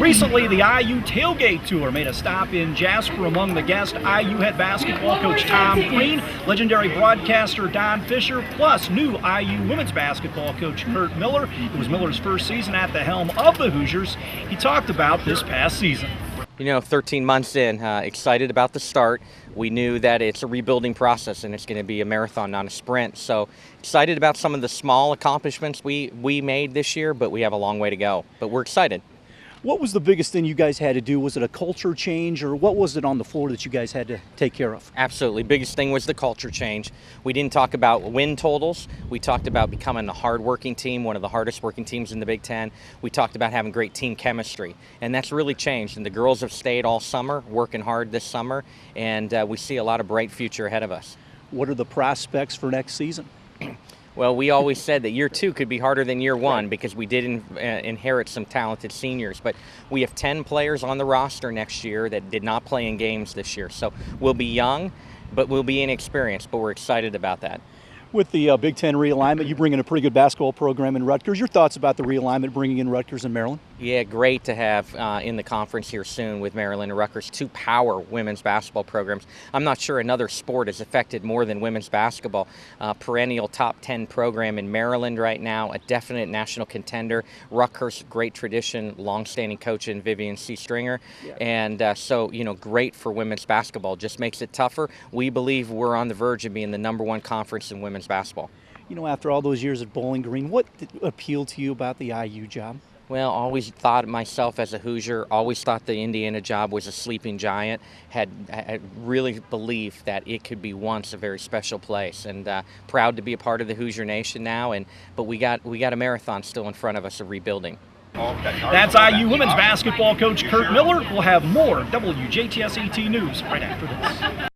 Recently, the IU Tailgate Tour made a stop in Jasper. Among the guests, IU head basketball coach Tom Green, legendary broadcaster Don Fisher, plus new IU women's basketball coach Kurt Miller. It was Miller's first season at the helm of the Hoosiers. He talked about this past season. 13 months in, excited about the start. We knew that it's a rebuilding process and it's going to be a marathon, not a sprint. So excited about some of the small accomplishments we made this year, but we have a long way to go. But we're excited. What was the biggest thing you guys had to do? Was it a culture change, or what was it on the floor that you guys had to take care of? Absolutely. Biggest thing was the culture change. We didn't talk about win totals. We talked about becoming a hard-working team, one of the hardest working teams in the Big Ten. We talked about having great team chemistry, and that's really changed. And the girls have stayed all summer, working hard this summer, and we see a lot of bright future ahead of us. What are the prospects for next season? Well, we always said that year two could be harder than year one because we did inherit some talented seniors. But we have 10 players on the roster next year that did not play in games this year. So we'll be young, but we'll be inexperienced. But we're excited about that. With the Big Ten realignment, you bring in a pretty good basketball program in Rutgers. Your thoughts about the realignment, bringing in Rutgers and Maryland? Yeah, great to have in the conference here soon with Maryland and Rutgers, two power women's basketball programs. I'm not sure another sport has affected more than women's basketball. Perennial top 10 program in Maryland right now, a definite national contender. Rutgers, great tradition, long-standing coach in Vivian C. Stringer. Yeah. And so, great for women's basketball. Just makes it tougher. We believe we're on the verge of being the #1 conference in women's basketball. After all those years at Bowling Green, what appealed to you about the IU job? Well, always thought myself as a Hoosier, always thought the Indiana job was a sleeping giant, had really believed that it could be once a very special place, and proud to be a part of the Hoosier Nation now, but we got a marathon still in front of us of rebuilding. That's IU women's basketball coach Kurt Miller. We'll have more WJTS ET news right after this.